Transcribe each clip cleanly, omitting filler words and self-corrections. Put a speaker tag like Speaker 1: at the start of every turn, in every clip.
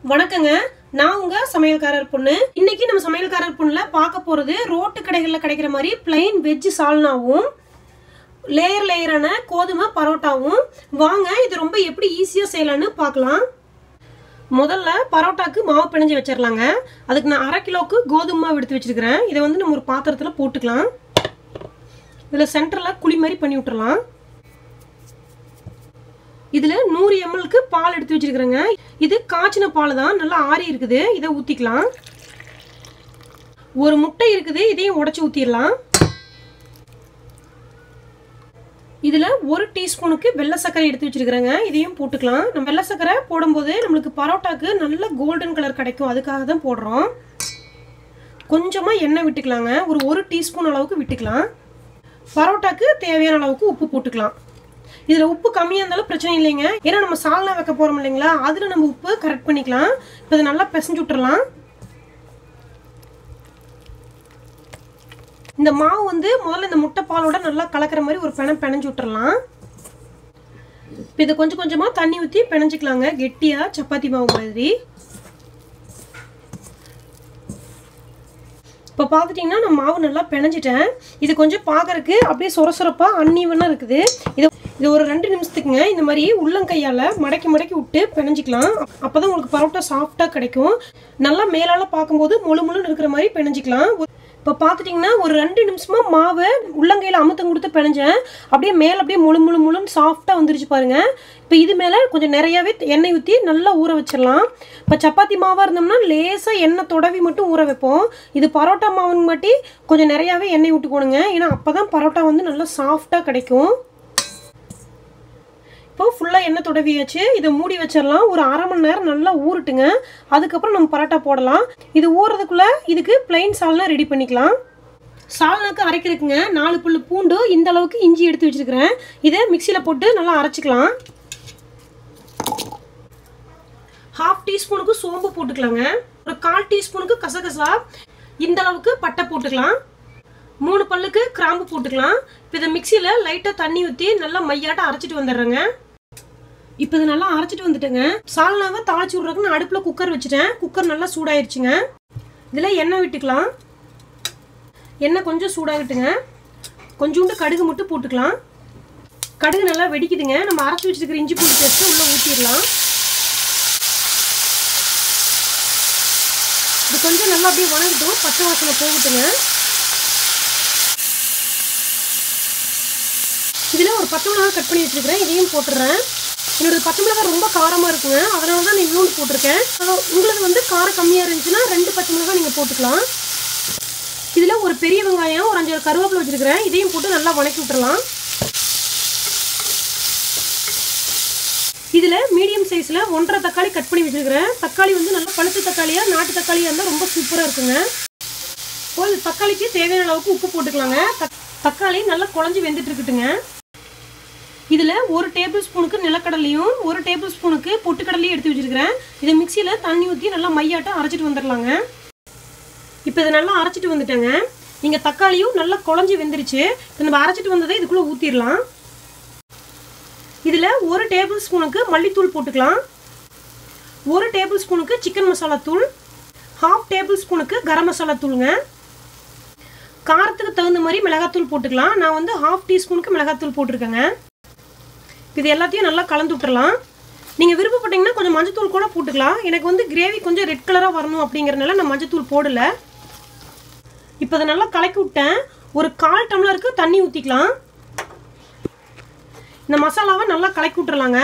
Speaker 1: வணக்கங்க, நான் உங்க சமையல்காரர் பொண்ணு. இன்னைக்கு நம்ம சமையல்காரர் பொண்ணுல பார்க்க போறது ரோட்டு கடைகளில் கிடைக்கிற மாதிரி பிளைன் வெஜ் சால்னாவும் லேயர் லேயரான கோதுமை பரோட்டாவும். வாங்க இது ரொம்ப எப்படி ஈஸியாக செய்யலான்னு பார்க்கலாம். முதல்ல பரோட்டாக்கு மாவு பிணைஞ்சு வச்சிடலாங்க. அதுக்கு நான் 1/2 கிலோவுக்கு கோதுமை மாவு எடுத்து வச்சிருக்கிறேன். இதை வந்து நம்ம ஒரு பாத்திரத்தில் போட்டுக்கலாம். இதில் சென்டரில் குழி மாதிரி பண்ணி விட்டுறலாம். இதில் 100 ml பால் எடுத்து வச்சிருக்கிறேங்க. இது காய்ச்சின பால் தான், நல்லா ஆறி இருக்குது. இதை ஊற்றிக்கலாம். ஒரு முட்டை இருக்குது, இதையும் உடச்சி ஊற்றிடலாம். இதில் 1 டீஸ்பூனுக்கு வெள்ளை சர்க்கரை எடுத்து வச்சிருக்கிறேங்க. இதையும் போட்டுக்கலாம். நம்ம வெள்ளை சர்க்கரை போடும்போது நம்மளுக்கு பரோட்டாக்கு நல்ல கோல்டன் கலர் கிடைக்கும், அதுக்காக தான் போடுறோம். கொஞ்சமாக எண்ணெய் விட்டுக்கலாங்க. ஒரு 1 டீஸ்பூன் அளவுக்கு விட்டுக்கலாம். பரோட்டாக்கு தேவையான அளவுக்கு உப்பு போட்டுக்கலாம். இதில் உப்பு கம்மியாக இருந்தாலும் பிரச்சனை இல்லைங்க, ஏன்னா நம்ம சால்னா வைக்க போகிறோம் இல்லைங்களா, அதில் நம்ம உப்பு கரெக்ட் பண்ணிக்கலாம். இப்போ இதை நல்லா பிசைஞ்சு விட்டுறலாம். இந்த மாவு வந்து முதல்ல இந்த முட்டை பாலோட நல்லா கலக்கிற மாதிரி ஒரு பிணைஞ்சு விட்டுறலாம். இப்போ இதை கொஞ்சம் கொஞ்சமாக தண்ணி ஊற்றி பிணைஞ்சிக்கலாங்க, கெட்டியாக சப்பாத்தி மாவு மாதிரி. இப்போ பார்த்துட்டிங்கன்னா நான் மாவு நல்லா பிணைஞ்சிட்டேன். இது கொஞ்சம் பார்க்கறதுக்கு அப்படியே சொரசொரப்பாக அன்ஈவனாக இருக்குது. இது ஒரு 2 நிமிஷத்துக்குங்க இந்த மாதிரி உள்ளங்கையால் மடக்கி விட்டு பிணைஞ்சிக்கலாம். அப்போ தான் உங்களுக்கு பரோட்டா சாஃப்டாக கிடைக்கும். நல்லா மேலால் பார்க்கும்போது முழுன்னு இருக்கிற மாதிரி பிணைஞ்சிக்கலாம். இப்போ பார்த்துட்டிங்கன்னா ஒரு 2 நிமிஷமாக மாவை உள்ளங்கையில் அமுத்தம் கொடுத்து பிணைஞ்சேன். அப்படியே மேலே அப்படியே முழுன்னு சாஃப்டாக வந்துருச்சு பாருங்கள். இப்போ இது மேலே கொஞ்சம் நிறையாவே எண்ணெய் ஊற்றி நல்லா ஊற வச்சிடலாம். இப்போ சப்பாத்தி மாவாக இருந்தோம்னா லேசாக எண்ணெய் தொடவி மட்டும் ஊற வைப்போம். இது பரோட்டா மாவுன்னு மாட்டி கொஞ்சம் நிறையாவே எண்ணெய் விட்டுக்கோணுங்க, ஏன்னா அப்போ தான் பரோட்டா வந்து நல்லா சாஃப்டாக கிடைக்கும். இப்போ ஃபுல்லாக எண்ணெய் தொடவியாச்சு. இதை மூடி வச்சிடலாம். ஒரு 1/2 மணி நேரம் நல்லா ஊறட்டுங்க. அதுக்கப்புறம் நம்ம பரோட்டா போடலாம். இது ஊறதுக்குள்ளே இதுக்கு பிளைன் சால்னா ரெடி பண்ணிக்கலாம். சால்னாக்கு அரைக்கிறதுக்குங்க 4 பல்லு பூண்டு, இந்த அளவுக்கு இஞ்சி எடுத்து வச்சுருக்கிறேன். இதை மிக்சியில் போட்டு நல்லா அரைச்சிக்கலாம். 1/2 டீஸ்பூனுக்கு சோம்பு போட்டுக்கலாங்க. ஒரு 1/4 டீஸ்பூனுக்கு கசகசா, இந்த அளவுக்கு பட்டை போட்டுக்கலாம். 3 பல்லுக்கு கிராம்பு போட்டுக்கலாம். இப்போ இதை மிக்சியில் லைட்டாக தண்ணி ஊற்றி நல்லா மையாட்ட அரைச்சிட்டு வந்துடுறேங்க. இப்போ இது நல்லா அரைச்சிட்டு வந்துட்டேங்க. சால்னாவை தாளிச்சு விட்றதுக்கு நான் அடுப்பில் குக்கர் வச்சுட்டேன். குக்கர் நல்லா சூடாயிருச்சுங்க. இதில் எண்ணெய் விட்டுக்கலாம். எண்ணெய் கொஞ்சம் சூடாகிட்டுங்க. கொஞ்சோண்டு கடுகு மட்டும் போட்டுக்கலாம். கடுகு நல்லா வெடிக்குதுங்க. நம்ம அரைச்சி வச்சுருக்கிற இஞ்சி பூண்டு பேஸ்ட்டு உள்ளே ஊற்றிடலாம். இது கொஞ்சம் நல்லா அப்படியே வணங்கட்டும், பச்சை வாசனை போகட்டுங்க. இதில் ஒரு 10 மிளகாய் கட் பண்ணி வச்சுருக்கிறேன், இதையும் போட்டுடுறேன். என்னோட 10 மிளகாய் ரொம்ப காரமாக இருக்குங்க, அதனால தான் நான் இவ்வளோ போட்டிருக்கேன். உங்களுக்கு வந்து காரம் கம்மியாக இருந்துச்சுன்னா 2 பச்சை மிளகாய் நீங்கள் போட்டுக்கலாம். இதில் ஒரு பெரிய வெங்காயம், ஒரு 5 கருவேப்பிலை வச்சுருக்கிறேன், இதையும் போட்டு நல்லா வணக்கி விட்டுறலாம். இதில் மீடியம் சைஸில் 1.5 தக்காளி கட் பண்ணி வச்சுருக்கிறேன். தக்காளி வந்து நல்லா பழுத்த தக்காளியாக நாட்டு தக்காளியாக இருந்தால் ரொம்ப சூப்பராக இருக்குங்க. ஒரு தக்காளிக்கு தேவையான அளவுக்கு உப்பு போட்டுக்கலாங்க. தக்காளி நல்லா குழஞ்சி வெந்துட்டு இருக்குதுங்க. இதில் 1 டேபிள் ஸ்பூனுக்கு நிலக்கடலையும் 1 டேபிள் ஸ்பூனுக்கு பொட்டுக்கடலையும் எடுத்து வச்சுருக்கிறேன். இதை மிக்சியில் தண்ணி ஊற்றி நல்லா மையாட்டம் அரைச்சிட்டு வந்துடலாங்க. இப்போ இதை நல்லா அரைச்சிட்டு வந்துட்டேங்க. நீங்கள் தக்காளியும் நல்லா குழஞ்சி வெந்துருச்சு. இப்போ நம்ம அரைச்சிட்டு வந்ததை இதுக்குள்ளே ஊற்றிடலாம். இதில் 1 டேபிள் ஸ்பூனுக்கு மல்லித்தூள் போட்டுக்கலாம். 1 டேபிள் ஸ்பூனுக்கு சிக்கன் மசாலா தூள், 1/2 டேபிள் ஸ்பூனுக்கு கரம் மசாலா தூளுங்க. காரத்துக்கு தகுந்த மாதிரி மிளகாத்தூள் போட்டுக்கலாம். நான் வந்து 1/2 டீஸ்பூனுக்கு மிளகாத்தூள் போட்டிருக்கேங்க. இது எல்லாத்தையும் நல்லா கலந்து விட்டுறலாம். நீங்கள் விருப்பப்பட்டீங்கன்னா கொஞ்சம் மஞ்சத்தூள் கூட போட்டுக்கலாம். எனக்கு வந்து கிரேவி கொஞ்சம் ரெட் கலராக வரணும் அப்படிங்கிறதுனால நான் மஞ்சத்தூள் போடலை. இப்போ அதை நல்லா கலக்கி விட்டேன். ஒரு 1/4 டம்ளருக்கு தண்ணி ஊற்றிக்கலாம். இந்த மசாலாவை நல்லா கலக்கி விட்டுறலாங்க.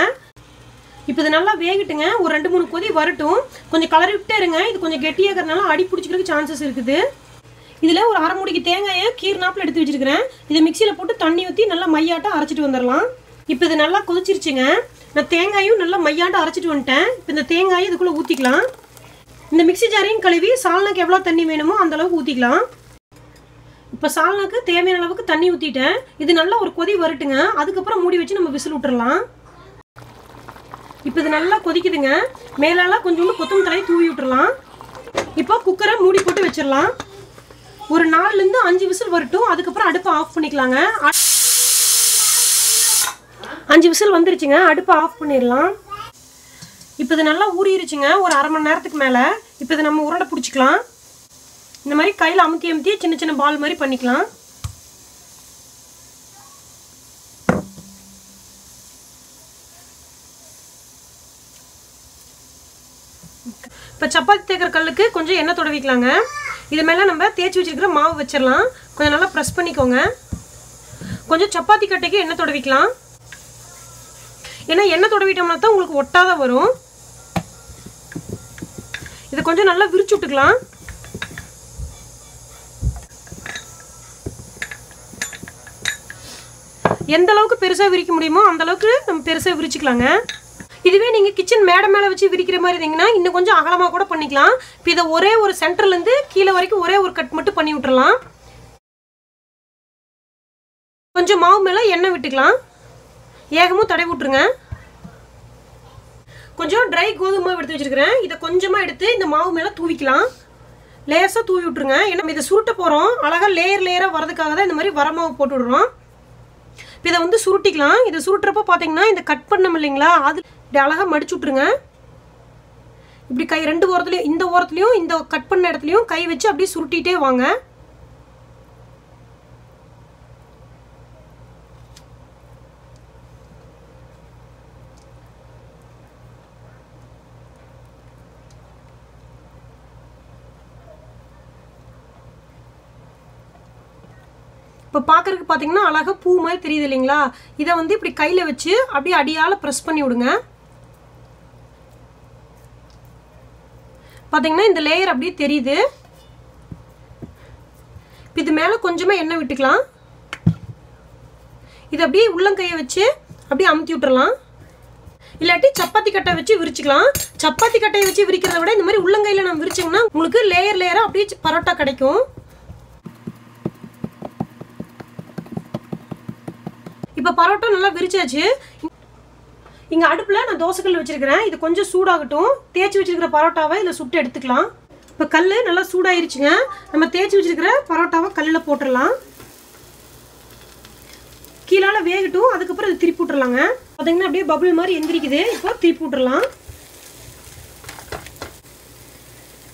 Speaker 1: இப்போ இது நல்லா வேகிட்டுங்க. ஒரு 2-3 கொதி வரட்டும். கொஞ்சம் கலரி விட்டே இருங்க. இது கொஞ்சம் கெட்டியாகிறதுனால அடி பிடிச்சிக்கிறதுக்கு சான்சஸ் இருக்குது. இதில் ஒரு 1/2 மூடிக்கு தேங்காயை கீர்னாப்பில் எடுத்து வச்சுருக்கிறேன். இதை மிக்சியில் போட்டு தண்ணி ஊற்றி நல்லா மையாட்டம் அரைச்சிட்டு வந்துடலாம். இப்போ இது நல்லா கொதிச்சிருச்சுங்க. நான் தேங்காயும் நல்லா மையாட்டம் அரைச்சிட்டு வந்துட்டேன். இப்போ இந்த தேங்காயை இதுக்குள்ளே ஊற்றிக்கலாம். இந்த மிக்சி ஜாரையும் கழுவி சால்னாக்கு எவ்வளோ தண்ணி வேணுமோ அந்த அளவுக்கு ஊற்றிக்கலாம். இப்போ சால்னாக்கு தேவையான அளவுக்கு தண்ணி ஊற்றிட்டேன். இது நல்லா ஒரு கொதி வரட்டுங்க. அதுக்கப்புறம் மூடி வச்சு நம்ம விசில் விட்டுறலாம். இப்போ இது நல்லா கொதிக்குதுங்க. மேலால் கொஞ்சோண்டு கொத்தமல்லி தழையை தூவி விட்டுறலாம். இப்போ குக்கரை மூடி போட்டு வச்சிடலாம். ஒரு 4லேருந்து 5 விசில் வரட்டும். அதுக்கப்புறம் அடுப்பை ஆஃப் பண்ணிக்கலாங்க. 5 விசில் வந்துருச்சுங்க. அடுப்பை ஆஃப் பண்ணிடலாம். இப்போ இது நல்லா ஊறிடுச்சுங்க ஒரு அரை மணி நேரத்துக்கு மேலே. இப்போ இதை நம்ம உருண்டை பிடிச்சிக்கலாம். இந்த மாதிரி கையில் அமுத்தி அமுத்தி சின்ன சின்ன பால் மாதிரி பண்ணிக்கலாம். இப்போ சப்பாத்தி தேய்க்கிற கல்லுக்கு கொஞ்சம் எண்ணெய் தடவிக்கலாங்க. இது மேலே நம்ம தேய்ச்சி வச்சுருக்கிற மாவு வச்சிடலாம். கொஞ்சம் நல்லா ப்ரெஸ் பண்ணிக்கோங்க. கொஞ்சம் சப்பாத்தி கட்டைக்கு எண்ணெய் தடவிக்கலாம். ஏன்னா எண்ணெய் தடவிட்டோம்னா தான் உங்களுக்கு ஒட்டாத வரும். இதை கொஞ்சம் நல்லா விரிச்சு விட்டுக்கலாம். எந்த அளவுக்கு பெருசாக விரிக்க முடியுமோ அந்த அளவுக்கு நம்ம பெருசாக விரிச்சுக்கலாங்க. இதுவே நீங்கள் கிச்சன் மேடை வச்சு விரிக்கிற மாதிரி இருந்தீங்கன்னா இன்னும் கொஞ்சம் அகலமாக கூட பண்ணிக்கலாம். இப்போ இதை ஒரே ஒரு சென்டர்லேருந்து கீழே வரைக்கும் ஒரே ஒரு கட் மட்டும் பண்ணி விட்டுறலாம். கொஞ்சம் மாவு மேலே எண்ணெய் விட்டுக்கலாம். ஏகமும் தடவி விட்டுருங்க. கொஞ்சம் ட்ரை கோதுமை மாவு எடுத்து வச்சுருக்கிறேன். இதை கொஞ்சமாக எடுத்து இந்த மாவு மேலே தூவிக்கலாம். லேசாக தூவி விட்டுருங்க. ஏன்னா இதை சுருட்ட போகிறோம். அழகாக லேயராக வரதுக்காக தான் இந்த மாதிரி வர மாவு போட்டு விடுறோம். இப்போ இதை வந்து சுருட்டிக்கலாம். இதை சுருட்டுறப்போ பார்த்தீங்கன்னா இந்த கட் பண்ணோம் இல்லைங்களா, அது இப்படி அழகாக மடிச்சு விட்ருங்க. இப்படி கை ரெண்டு ஓரத்துலையும், இந்த ஓரத்துலையும் இந்த கட் பண்ண இடத்துலையும் கை வச்சு அப்படியே சுருட்டிகிட்டே வாங்க. இப்போ பார்க்குறதுக்கு பார்த்தீங்கன்னா அழகாக பூ மாதிரி தெரியுது இல்லைங்களா. இதை வந்து இப்படி கையில் வச்சு அப்படியே அடியால் ப்ரெஸ் பண்ணி விடுங்க. பார்த்தீங்கன்னா இந்த லேயர் அப்படியே தெரியுது. இது மேலே கொஞ்சமாக எண்ணெய் விட்டுக்கலாம். இது அப்படியே உள்ளங்கையை வச்சு அப்படியே அமுத்தி விட்டுறலாம். இல்லாட்டி சப்பாத்தி கட்டை வச்சு விரிச்சுக்கலாம். சப்பாத்தி கட்டையை வச்சு விரிக்கிறத விட இந்த மாதிரி உள்ளங்கையில் நம்ம விரிச்சிங்கன்னா உங்களுக்கு லேயராக அப்படியே பரோட்டா கிடைக்கும். இப்போ பரோட்டா நல்லா விரிச்சாச்சு. இங்கே அடுப்பில் நான் தோசைக்கல் வச்சுருக்கிறேன். இது கொஞ்சம் சூடாகட்டும். தேய்ச்சி வச்சுருக்கிற பரோட்டாவை இதில் சுட்டு எடுத்துக்கலாம். இப்போ கல் நல்லா சூடாயிருச்சுங்க. நம்ம தேய்ச்சி வச்சுருக்கிற பரோட்டாவை கல்லில் போட்டுடலாம். கீழால் வேகட்டும். அதுக்கப்புறம் இது திருப்பி விட்டுறலாங்க. பார்த்தீங்கன்னா அப்படியே பபுள் மாதிரி எந்திரிக்குது. இப்போ திருப்பி விட்டுறலாம்.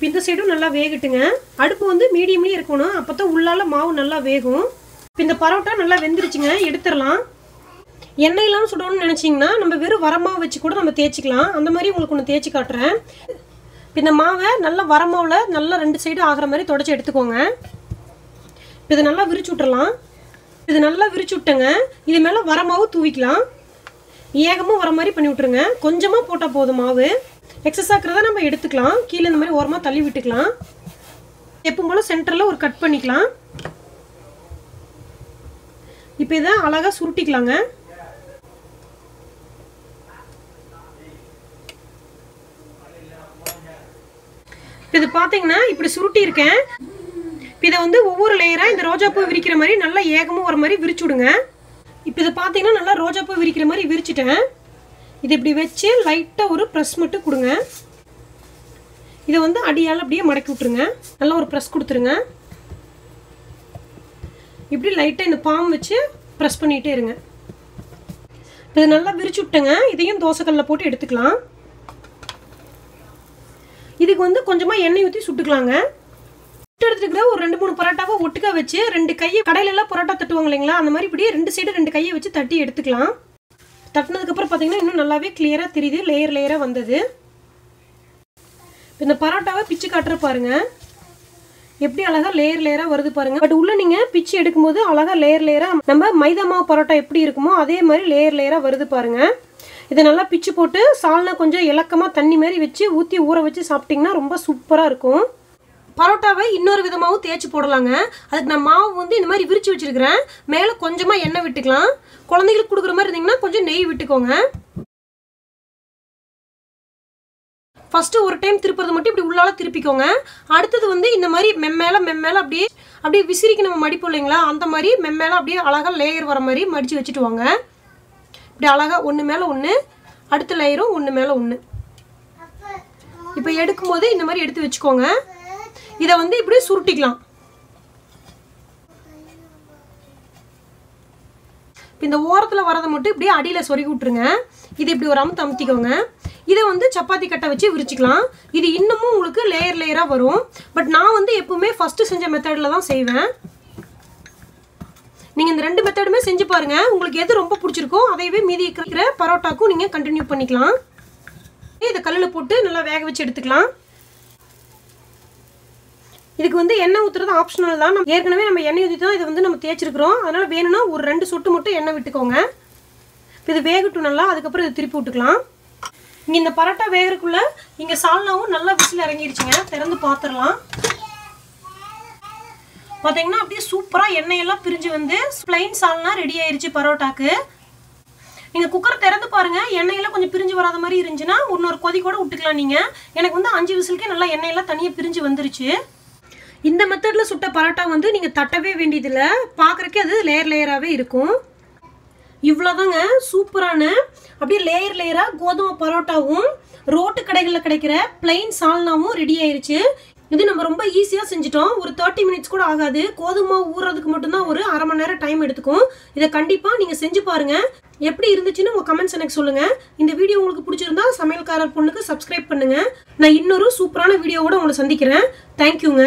Speaker 1: இந்த சைடும் நல்லா வேகட்டுங்க. அடுப்பு வந்து மீடியம்லேயே இருக்கணும். அப்போ தான் உள்ளால மாவு நல்லா வேகும். இப்போ இந்த பரோட்டா நல்லா வெந்துருச்சுங்க. எடுத்துடலாம். எண்ணெய் இல்லாமல் சுடணும்னு நினச்சிங்கன்னா நம்ம வெறும் வரமாவை வச்சு கூட நம்ம தேய்ச்சிக்கலாம். அந்த மாதிரி உங்களுக்கு ஒன்று தேய்ச்சி காட்டுறேன். இப்போ இந்த மாவை நல்லா வரமாவில் நல்லா ரெண்டு சைடு ஆகிற மாதிரி தொடச்சி எடுத்துக்கோங்க. இப்போ இதை நல்லா விரிச்சு விட்டுறலாம். இது நல்லா விரிச்சு விட்டேங்க. இது மேலே வரமாவு தூவிக்கலாம். ஏகமாக வர மாதிரி பண்ணி விட்ருங்க. கொஞ்சமாக போட்டால் போதும். மாவு எக்ஸஸ் ஆக்கிறத நம்ம எடுத்துக்கலாம். கீழே இந்த மாதிரி ஓரமாக தள்ளி விட்டுக்கலாம். எப்பவும் போல் சென்டரில் ஒரு கட் பண்ணிக்கலாம். இப்போ இதை அழகாக சுருட்டிக்கலாங்க. இப்போ இது பார்த்தீங்கன்னா இப்படி சுருட்டி இருக்கேன். இப்போ இதை வந்து ஒவ்வொரு லேயராக இந்த ரோஜாப்பூ விரிக்கிற மாதிரி நல்லா ஏகமும் வர மாதிரி விரிச்சு விடுங்க. இப்போ இதை பார்த்தீங்கன்னா நல்லா ரோஜாப்பூ விரிக்கிற மாதிரி விரிச்சிட்டேன். இது இப்படி வச்சு லைட்டாக ஒரு ப்ரெஸ் மட்டும் கொடுங்க. இதை வந்து அடியால் அப்படியே மடக்கி விட்டுருங்க. நல்லா ஒரு ப்ரெஸ் கொடுத்துருங்க. இப்படி லைட்டாக இந்த பாம் வச்சு ப்ரெஸ் பண்ணிகிட்டே இருங்க. இப்போ இதை நல்லா விரிச்சு விட்டேங்க. இதையும் தோசைக்கல்லில் போட்டு எடுத்துக்கலாம். இதுக்கு வந்து கொஞ்சமாக எண்ணெய் ஊற்றி சுட்டுக்கலாங்க. சுட்டு எடுத்துக்கிற ஒரு 2-3 பரோட்டாவை ஒட்டுக்கா வச்சு 2 கையை கடையிலெல்லாம் பரோட்டா தட்டுவாங்க இல்லைங்களா, அந்த மாதிரி இப்படியே 2 சைடு 2 கையை வச்சு தட்டி எடுத்துக்கலாம். தட்டினதுக்கப்புறம் பார்த்தீங்கன்னா இன்னும் நல்லாவே கிளியராக தெரியுது. லேயராக வந்தது. இந்த பரோட்டாவை பிச்சு காட்டுற பாருங்க. எப்படி அழகாக லேயராக வருது பாருங்க. பட் உள்ள நீங்கள் பிச்சு எடுக்கும்போது அழகாக லேயராக நம்ம மைதா மாவு பரோட்டா எப்படி இருக்குமோ அதே மாதிரி லேயராக வருது பாருங்க. இதை நல்லா பிச்சு போட்டு சால்னா கொஞ்சம் இலக்கமாக தண்ணி மாதிரி வச்சு ஊற்றி ஊற வச்சு சாப்பிட்டிங்கன்னா ரொம்ப சூப்பராக இருக்கும். பரோட்டாவை இன்னொரு விதமாகவும் தேய்ச்சி போடலாங்க. அதுக்கு நான் மாவு வந்து இந்த மாதிரி விரிச்சு வச்சுருக்கிறேன். மேலே கொஞ்சமாக எண்ணெய் விட்டுக்கலாம். குழந்தைங்களுக்கு கொடுக்குற மாதிரி இருந்தீங்கன்னா கொஞ்சம் நெய் விட்டுக்கோங்க. ஃபஸ்ட்டு ஒரு டைம் திருப்புறது மட்டும் இப்படி உள்ளால திருப்பிக்கோங்க. அடுத்தது வந்து இந்த மாதிரி மெம்மேல அப்படியே விசிறிக்கு நம்ம மடிப்போம் இல்லைங்களா, அந்த மாதிரி மெம்மேல அப்படியே அழகாக லேயர் வர மாதிரி மடித்து வச்சுட்டு வாங்க. இப்படி அழகாக ஒன்று மேலே ஒன்று, அடுத்த லேயரும் ஒன்று மேலே ஒன்று. இப்போ எடுக்கும்போது இந்த மாதிரி எடுத்து வச்சுக்கோங்க. இதை வந்து இப்படி சுருட்டிக்கலாம். இந்த ஓரத்தில் வரதை மட்டும் இப்படியே அடியில் சொருகி விட்டுருங்க. இது இப்படி ஒரு அமுத்து அமுத்திக்கோங்க. இதை வந்து சப்பாத்தி கட்டை வச்சு விரிச்சிக்கலாம். இது இன்னமும் உங்களுக்கு லேயர் லேயராக வரும். பட் நான் வந்து எப்பவுமே ஃபஸ்ட்டு செஞ்ச மெத்தடில் தான் செய்வேன். நீங்கள் இந்த 2 மெத்தடுமே செஞ்சு பாருங்கள். உங்களுக்கு எது ரொம்ப பிடிச்சிருக்கோ அதையவே மீதி இருக்கிற பரோட்டாக்கும் நீங்கள் கண்டினியூ பண்ணிக்கலாம். இதை கல்லில் போட்டு நல்லா வேக வச்சு எடுத்துக்கலாம். இதுக்கு வந்து எண்ணெய் ஊற்றுறது ஆப்ஷனல் தான். நம்ம ஏற்கனவே எண்ணெய் ஊற்றி தான் இதை வந்து நம்ம தேய்ச்சிருக்கிறோம். அதனால் வேணும்னா ஒரு 2 சொட்டு மட்டும் எண்ணெய் விட்டுக்கோங்க. இப்போ இது வேகட்டும் நல்லா. அதுக்கப்புறம் இதை திருப்பி விட்டுக்கலாம். இங்கே இந்த பரோட்டா வேகிறதுக்குள்ளே இங்கே சால்னாவும் நல்லா விசில் இறங்கிடுச்சுங்க. திறந்து பார்த்துடலாம். பார்த்தீங்கன்னா அப்படியே சூப்பராக எண்ணெயெல்லாம் பிரிஞ்சு வந்து பிளைன் சால்னா ரெடி ஆயிடுச்சு பரோட்டாக்கு. நீங்கள் குக்கரை திறந்து பாருங்கள். எண்ணெயெல்லாம் கொஞ்சம் பிரிஞ்சு வராத மாதிரி இருந்துச்சுன்னா இன்னொரு கொதி கூட விட்டுக்கலாம். நீங்கள் எனக்கு வந்து 5 விசிலுக்கே நல்லா எண்ணெயெல்லாம் தனியாக பிரிஞ்சு வந்துருச்சு. இந்த மெத்தடில் சுட்ட பரோட்டா வந்து நீங்கள் தட்டவே வேண்டியதில்லை. பார்க்குறக்கே அது லேயர் லேயராகவே இருக்கும். இவ்வளோதாங்க சூப்பரான அப்படியே லேயர் லேயராக கோதுமை பரோட்டாவும் ரோட்டு கடைகளில் கிடைக்கிற பிளைன் சால்னாவும் ரெடி ஆயிடுச்சு. இது நம்ம ரொம்ப ஈஸியாக செஞ்சுட்டோம். ஒரு 30 மினிட்ஸ் கூட ஆகாது. கோதுமை ஊறுறதுக்கு மட்டும்தான் ஒரு அரை மணி நேரம் டைம் எடுத்துக்கும். இதை கண்டிப்பாக நீங்கள் செஞ்சு பாருங்கள். எப்படி இருந்துச்சுன்னு உங்கள் கமெண்ட்ஸ் எனக்கு சொல்லுங்கள். இந்த வீடியோ உங்களுக்கு பிடிச்சிருந்தா சமையல்காரர் பொண்ணுக்கு சப்ஸ்கிரைப் பண்ணுங்கள். நான் இன்னொரு சூப்பரான வீடியோவோட உங்களை சந்திக்கிறேன். தேங்க்யூங்க.